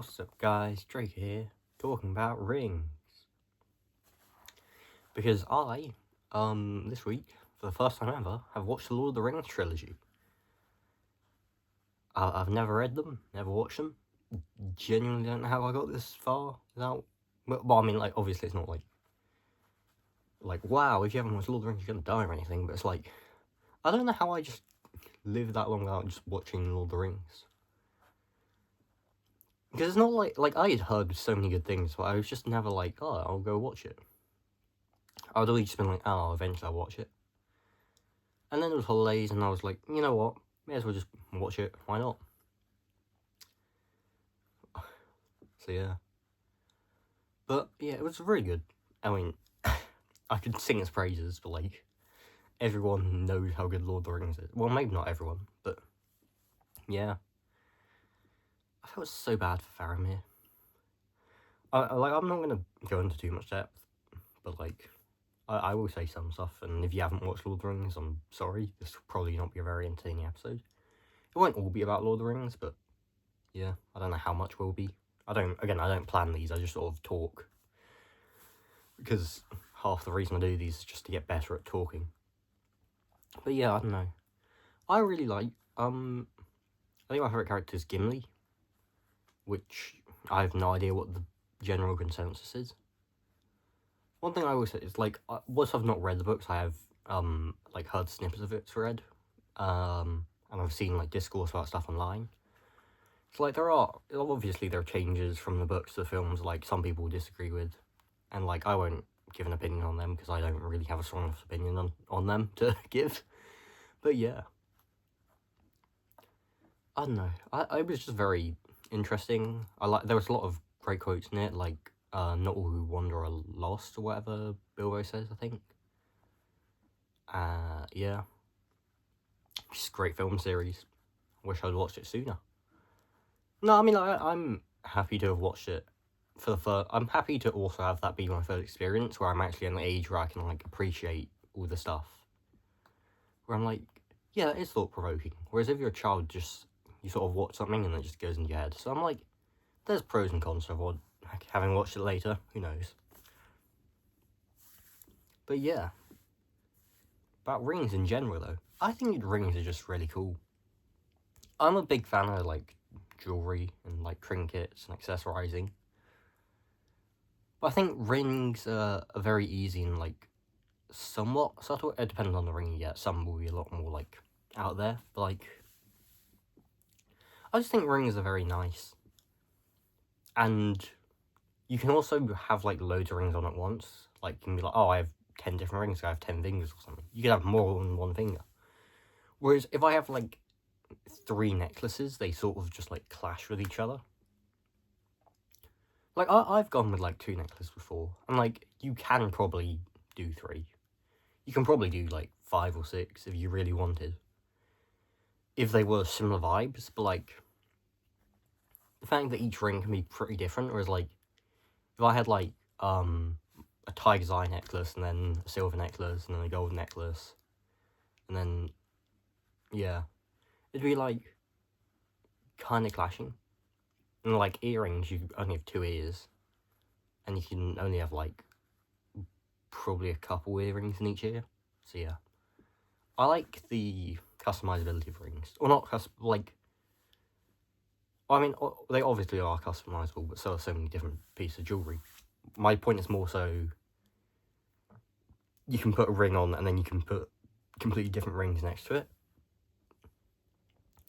What's up guys, Draco here, talking about rings. Because this week, for the first time ever, have watched the Lord of the Rings trilogy. I've never read them, never watched them. Genuinely don't know how I got this far without... Well, I mean, like, obviously it's not like, wow, if you haven't watched Lord of the Rings, you're gonna die or anything, but it's like, I don't know how I just lived that long without just watching Lord of the Rings. Because it's not like I had heard so many good things, but I was just never like, oh, I'll go watch it. I would always just been like, oh, eventually I'll watch it. And then it was holidays, and I was like, you know what, may as well just watch it, why not? So yeah. But yeah, it was really good. I mean, I could sing its praises, but like, everyone knows how good Lord of the Rings is. Well, maybe not everyone, but yeah. I felt so bad for Faramir. I'm not gonna go into too much depth, but like, I will say some stuff, and if you haven't watched Lord of the Rings, I'm sorry, this will probably not be a very entertaining episode. It won't all be about Lord of the Rings, but yeah, I don't know how much will be. I don't plan these, I just sort of talk. Because half the reason I do these is just to get better at talking. But yeah, I don't know. I really like, I think my favourite character is Gimli, which I have no idea what the general consensus is. One thing I always say is, like, once I've not read the books, I have, like, heard snippets of it read, and I've seen, like, discourse about stuff online. So, like, there are changes from the books to the films, like, some people disagree with, and, like, I won't give an opinion on them, because I don't really have a strong enough opinion on them to give, but yeah. I don't know, it was just very interesting. There was a lot of great quotes in it, like, not all who wander are lost, or whatever Bilbo says, I think. Yeah. Just a great film series. Wish I'd watched it sooner. No, I mean, I'm happy to have watched it for the first... I'm happy to also have that be my first experience, where I'm actually in the age where I can, like, appreciate all the stuff. Where I'm like, yeah, that is thought-provoking. Whereas if you're a child, you sort of watch something and it just goes in your head. So I'm like, there's pros and cons to having watched it later. Who knows? But yeah. About rings in general, though. I think rings are just really cool. I'm a big fan of, like, jewellery and, like, trinkets and accessorizing. But I think rings are very easy and, like, somewhat subtle. It depends on the ring you get. Some will be a lot more, like, out there. But, like, I just think rings are very nice. And you can also have, like, loads of rings on at once. Like, you can be like, oh, I have 10 different rings, so I have 10 fingers or something. You can have more than one finger. Whereas if I have, like, 3 necklaces, they sort of just, like, clash with each other. Like, I've gone with, like, 2 necklaces before, and, like, you can probably do 3. You can probably do, like, 5 or 6 if you really wanted. If they were similar vibes, but, like, the fact that each ring can be pretty different, whereas, like, if I had, like, a tiger's eye necklace, and then a silver necklace, and then a gold necklace, and then, yeah, it'd be, like, kind of clashing. And, like, earrings, you only have 2 ears, and you can only have, like, probably a couple earrings in each ear. So yeah, I like the customizability of rings, or not like. Well, I mean, they obviously are customizable, but so are so many different pieces of jewelry. My point is more so you can put a ring on, and then you can put completely different rings next to it.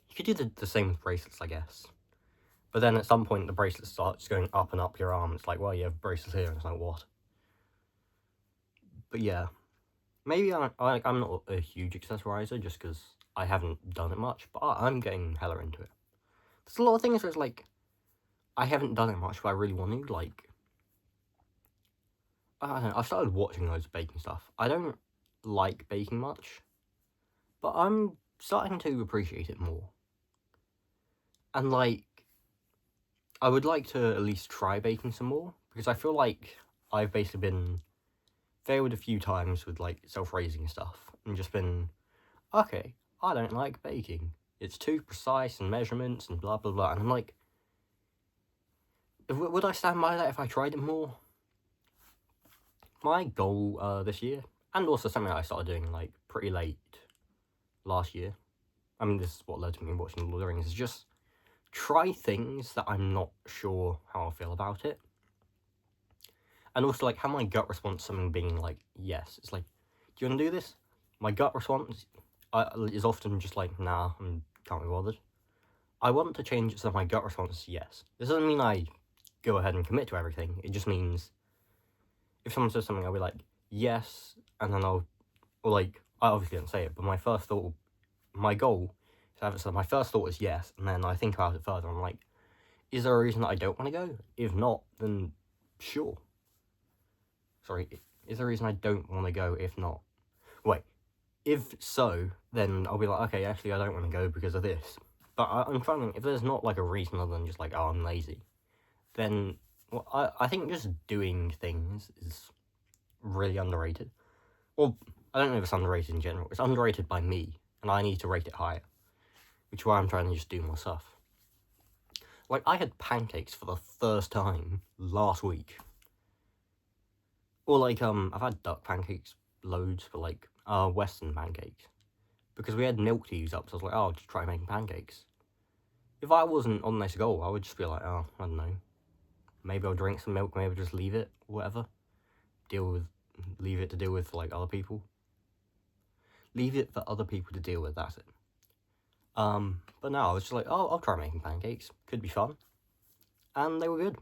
You could do the same with bracelets, I guess. But then at some point, the bracelet starts going up and up your arm. It's like, well, you have bracelets here, and it's like, what? But yeah. Maybe I'm not a huge accessorizer, just because I haven't done it much, but I'm getting hella into it. There's a lot of things where it's like, I haven't done it much, but I really want to, like, I don't know, I've started watching loads of baking stuff. I don't like baking much, but I'm starting to appreciate it more. And, like, I would like to at least try baking some more, because I feel like I've basically been failed a few times with, like, self-raising stuff, and just been, okay, I don't like baking. It's too precise and measurements and blah blah blah. And I'm like, Would I stand by that if I tried it more? My goal this year, and also something I started doing like pretty late last year, I mean this is what led to me watching Lord of the Rings, is just try things that I'm not sure how I feel about it. And also like have my gut response something being like yes. It's like, do you want to do this? My gut response is often just like nah, I can't be bothered. I want to change it so my gut response is yes. This doesn't mean I go ahead and commit to everything. It just means if someone says something, I'll be like, yes, and then I obviously didn't say it, but my goal is to have it so my first thought is yes, and then I think about it further. I'm like, is there a reason that I don't want to go? If not, then sure. Sorry, is there a reason I don't want to go? If not, wait, if so, then I'll be like, okay, actually I don't want to go because of this. But I'm finding if there's not like a reason other than just like, oh, I'm lazy, then well, I think just doing things is really underrated. Well, I don't know if it's underrated in general. It's underrated by me, and I need to rate it higher, which is why I'm trying to just do more stuff. Like, I had pancakes for the first time last week. Or like, I've had duck pancakes loads, but like, Western pancakes. Because we had milk to use up, so I was like, oh, I'll just try making pancakes. If I wasn't on this goal, I would just be like, oh, I don't know. Maybe I'll drink some milk, maybe I'll just leave it, whatever. Leave it to deal with for, like, other people. Leave it for other people to deal with, that's it. But no, I was just like, oh, I'll try making pancakes. Could be fun. And they were good.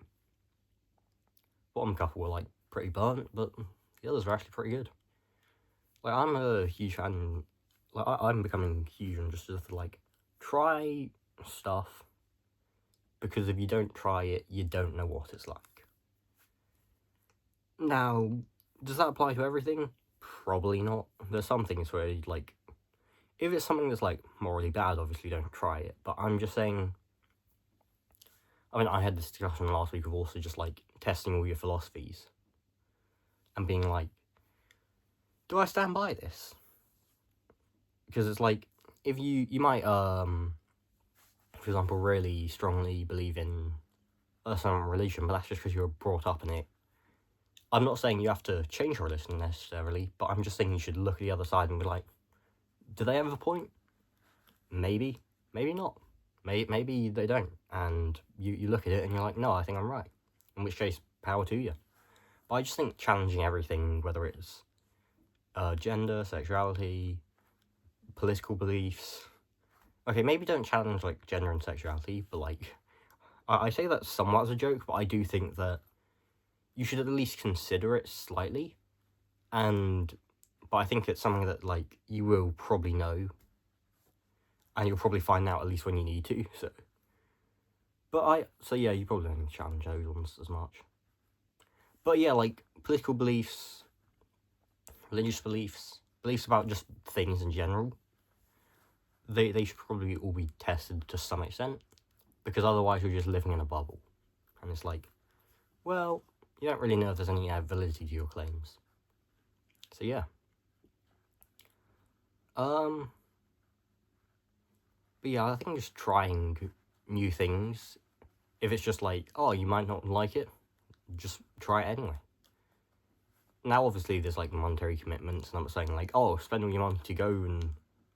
Bottom couple were, like, pretty burnt, but the others were actually pretty good. Like, I'm a huge fan, like, I'm becoming huge on just like, try stuff, because if you don't try it, you don't know what it's like. Now, does that apply to everything? Probably not. There's some things where, like, if it's something that's, like, morally bad, obviously don't try it. But I'm just saying, I mean, I had this discussion last week of also just, like, testing all your philosophies. And being like, do I stand by this? Because it's like, if you might, for example, really strongly believe in a certain religion, but that's just because you were brought up in it. I'm not saying you have to change your religion necessarily, but I'm just saying you should look at the other side and be like, do they have a point? Maybe, maybe not. Maybe they don't. And you look at it and you're like, no, I think I'm right. In which case, power to you. But I just think challenging everything, whether it's gender, sexuality, political beliefs. Okay, maybe don't challenge, like, gender and sexuality, but, like, I say that somewhat as a joke, but I do think that you should at least consider it slightly. But I think it's something that, like, you will probably know. And you'll probably find out at least when you need to, so. So yeah, you probably don't challenge those ones as much. But yeah, like, political beliefs, religious beliefs, beliefs about just things in general, they should probably all be tested to some extent, because otherwise you're just living in a bubble. And it's like, well, you don't really know if there's any validity to your claims. So yeah. But yeah, I think just trying new things, if it's just like, oh, you might not like it, just try it anyway. Now, obviously, there's, like, monetary commitments, and I'm not saying, like, oh, spend all your money to go and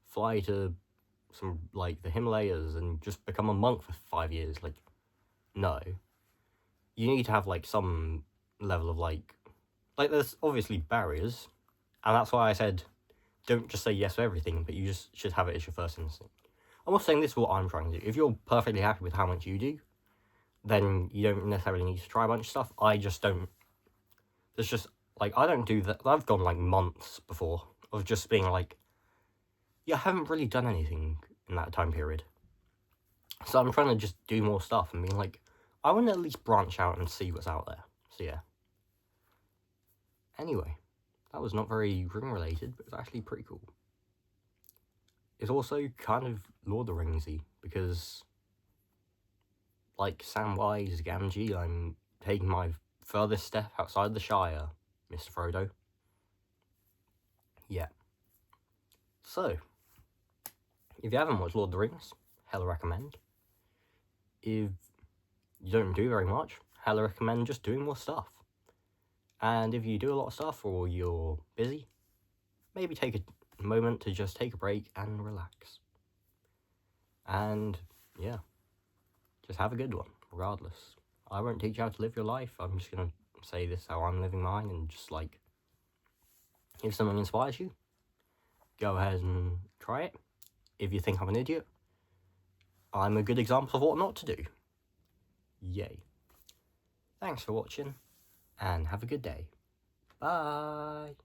fly to some, like, the Himalayas and just become a monk for 5 years. Like, no. You need to have, like, some level of, like, there's obviously barriers, and that's why I said, don't just say yes to everything, but you just should have it as your first instinct. I'm not saying this is what I'm trying to do. If you're perfectly happy with how much you do, then you don't necessarily need to try a bunch of stuff. I just don't. There's just, like, I don't do that. I've gone, like, months before of just being like, yeah, I haven't really done anything in that time period. So I'm trying to just do more stuff and being like, I want to at least branch out and see what's out there. So yeah. Anyway, that was not very ring related, but it's actually pretty cool. It's also kind of Lord of the Ringsy, because, like Samwise Gamgee, I'm taking my furthest step outside the Shire, Mr. Frodo. Yeah. So, if you haven't watched Lord of the Rings, hella recommend. If you don't do very much, highly recommend just doing more stuff. And if you do a lot of stuff or you're busy, maybe take a moment to just take a break and relax. And yeah, just have a good one, regardless. I won't teach you how to live your life. I'm just going to say this how I'm living mine, and just like, if something inspires you, go ahead and try it. If you think I'm an idiot, I'm a good example of what not to do. Yay. Thanks for watching, and have a good day. Bye.